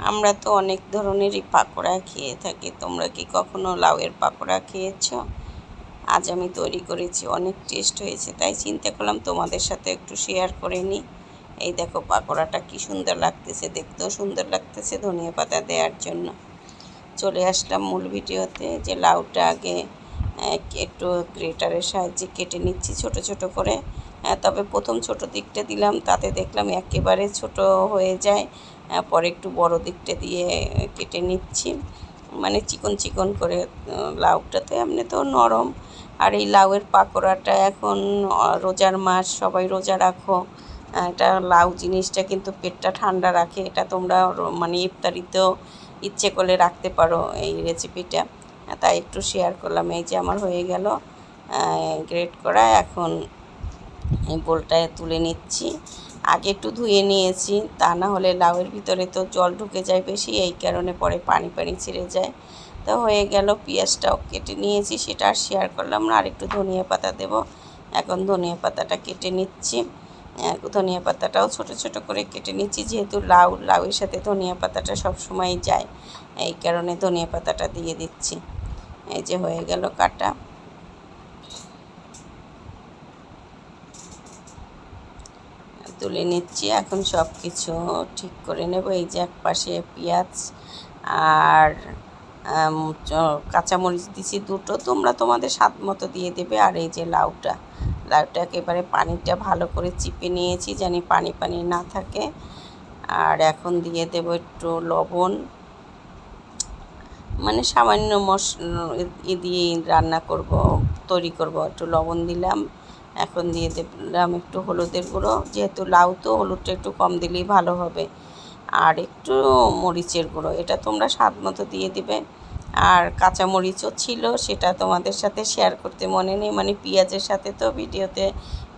আমরা তো অনেক ধরনেরই পাকোড়া খেয়ে থাকি। তোমরা কি কখনো লাউয়ের পাকোড়া খেয়েছো? আজ আমি তৈরি করেছি, অনেক টেস্ট হয়েছে, তাই চিন্তা করলাম তোমাদের সাথে একটু শেয়ার করে নিই। এই দেখো পাকোড়াটা কি সুন্দর লাগতেছে, দেখতেও সুন্দর লাগতেছে ধনিয়া পাতা দেওয়ার জন্য। চলে আসলাম মূল ভিডিওতে। যে লাউটা আগে একটু গ্রেটারের সাহায্যে কেটে নিচ্ছি ছোট ছোট করে। তবে প্রথম ছোট দিকটা দিলাম, তাতে দেখলাম একেবারে ছোট হয়ে যায়। পরে একটু বড় দিকটা দিয়ে কেটে নিচ্ছি, মানে চিকন চিকন করে। লাউটা তো এমনি তো নরম। আর এই লাউয়ের পাকোড়াটা এখন রোজার মাস, সবাই রোজা রাখো। এটা লাউ জিনিসটা কিন্তু পেটটা ঠান্ডা রাখে। এটা তোমরা মানে ইফতারিতেও ইচ্ছে করলে রাখতে পারো এই রেসিপিটা, তাই একটু শেয়ার করলাম। এই যে আমার হয়ে গেল গ্রেট করা। এখন এই বোলটায় তুলে নিচ্ছি। আগে একটু ধুয়ে নিয়েছি, তা না হলে লাউয়ের ভিতরে তো জল ঢুকে যায় বেশি, এই কারণে পরে পানি পানি ছিঁড়ে যায়। তো হয়ে গেল, পেঁয়াজটাও কেটে নিয়েছি, সেটা আর শেয়ার করলাম না। আর একটু ধনিয়া পাতা দেব। এখন ধনিয়া পাতাটা কেটে নিচ্ছি। ধনিয়া পাতাটাও ছোট ছোট করে কেটে নিচ্ছি, যেহেতু লাউয়ের সাথে ধনিয়া পাতাটা সবসময় যায়, এই কারণে ধনিয়া পাতাটা দিয়ে দিচ্ছি। এই যে হয়ে গেল কাটা। তুলে নিচ্ছি। এখন সব কিছু ঠিক করে নেব। এই যে এক পাশে পেঁয়াজ আর কাঁচামরিচ দিছি দুটো, তোমরা তোমাদের স্বাদ মতো দিয়ে দেবে। আর এই যে লাউটা একেবারে পানিটা ভালো করে চিপে নিয়েছি, জানি পানি পানি না থাকে। আর এখন দিয়ে দেব একটু লবণ, মানে সামান্য দিয়ে রান্না করব, তৈরি করব। একটু লবণ দিলাম। এখন দিয়ে দিলাম একটু হলুদের গুঁড়ো, যেহেতু লাউ তো হলুদটা একটু কম দিলেই ভালো হবে। আর একটু মরিচের গুঁড়ো, এটা তোমরা স্বাদ মতো দিয়ে দিবে। আর কাঁচামরিচও ছিল, সেটা তোমাদের সাথে শেয়ার করতে মনে নেই, মানে পেঁয়াজের সাথে তো ভিডিওতে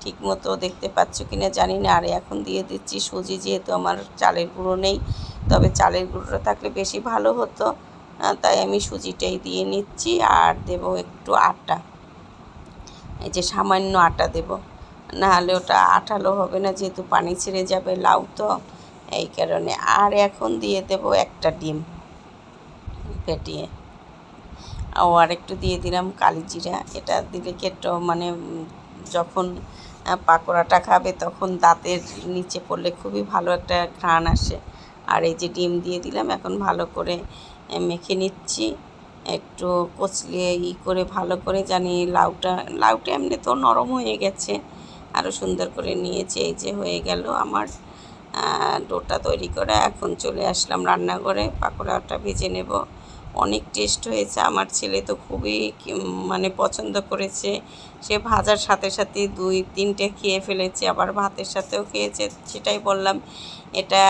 ঠিক মতো দেখতে পাচ্ছ কিনা জানি না। আর এখন দিয়ে দিচ্ছি সুজি, যেহেতু আমার চালের গুঁড়ো নেই, তবে চালের গুঁড়োটা থাকলে বেশি ভালো হতো, তাই আমি সুজিটাই দিয়ে নিচ্ছি। আর দেব একটু আটা, এই যে সামান্য আটা দেব, নাহলে ওটা আঠালো হবে না, যেহেতু পানি ছেড়ে যাবে লাউ তো, এই কারণে। আর এখন দিয়ে দেব একটা ডিম ফেটিয়ে। আর একটু দিয়ে দিলাম কালি জিরা। এটা দিলে কি একটু মানে যখন পাকোড়াটা খাবে তখন দাঁতের নিচে পড়লে খুবই ভালো একটা ঘ্রাণ আসে। আর এই যে ডিম দিয়ে দিলাম। এখন ভালো করে মেখে নিচ্ছি, একটু কচলিয়ে করে ভালো করে, জানি লাউটা এমনি তো নরম হয়ে গেছে, আরও সুন্দর করে নিয়েছে। এই যে হয়ে গেল আমার ডোটা তৈরি করা। এখন চলে আসলাম রান্নাঘরে, পাকোড়াটা ভেজে নেব। অনেক টেস্ট হয়েছে, আমার ছেলে তো খুবই মানে পছন্দ করেছে। সে ভাজার সাথে সাথে 2-3টে খেয়ে ফেলেছে, আবার ভাতের সাথেও খেয়েছে। সেটাই বললাম, এটা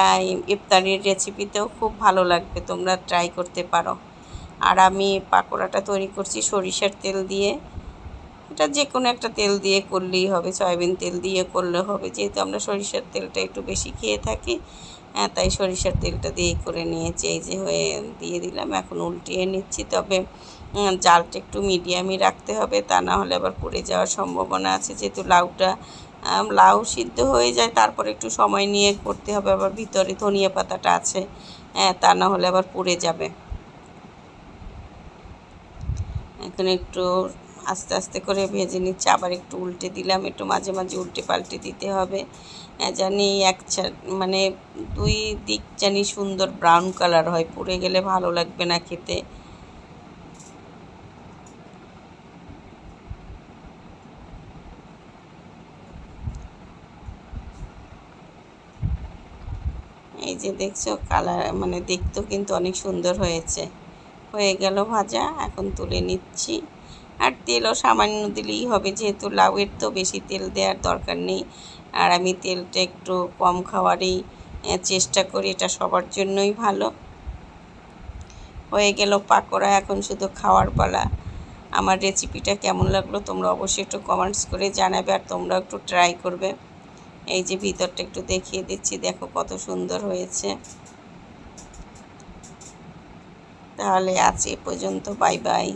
ইফতারির রেসিপিতেও খুব ভালো লাগবে, তোমরা ট্রাই করতে পারো। আর আমি পাকোড়াটা তৈরি করছি সরিষার তেল দিয়ে। এটা যে কোনো একটা তেল দিয়ে করলেই হবে, সয়াবিন তেল দিয়ে করলে হবে, যেহেতু আমরা সরিষার তেলটা একটু বেশি খেয়ে থাকি, তাই সরিষার তেলটা দিয়েই করে নিয়েছি। এই যে হয়ে দিয়ে দিলাম। এখন উল্টিয়ে নিচ্ছি, তবে জালটা একটু মিডিয়ামই রাখতে হবে, তা না হলে আবার পুড়ে যাওয়ার সম্ভাবনা আছে, যেহেতু লাউ সিদ্ধ হয়ে যায়, তারপর একটু সময় নিয়ে করতে হবে, আবার ভিতরে ধনিয়া পাতাটা আছে, তা না হলে আবার পুড়ে যাবে। এখন একটু আস্তে আস্তে করে ভেজে নিচ্ছি, আবার একটু উল্টে দিলাম, একটু মাঝে মাঝে উল্টে পাল্টে দিতে হবে, জানি মানে 2 দিক জানি সুন্দর ব্রাউন কালার হয়, পুড়ে গেলে ভালো লাগবে না খেতে। এই যে দেখছো কালার, মানে দেখতেও কিন্তু অনেক সুন্দর হয়েছে। হয়ে গেল ভাজা, এখন তুলে নিচ্ছি। আর তেলও সামান্য দিলেই হবে, যেহেতু লাউয়ের তো বেশি তেল দেওয়ার দরকার নেই। আর আমি তেলটা একটু কম খাওয়ারই চেষ্টা করি, এটা সবার জন্যই ভালো। হয়ে গেল পাকোড়া, এখন শুধু খাওয়ার পালা। আমার রেসিপিটা কেমন লাগলো তোমরা অবশ্যই একটু কমেন্টস করে জানাবে, আর তোমরাও একটু ট্রাই করবে। এই যে ভিতরটা একটু দেখিয়ে দিচ্ছি, দেখো কত সুন্দর হয়েছে। তাহলে আজ এ পর্যন্ত, বাই বাই।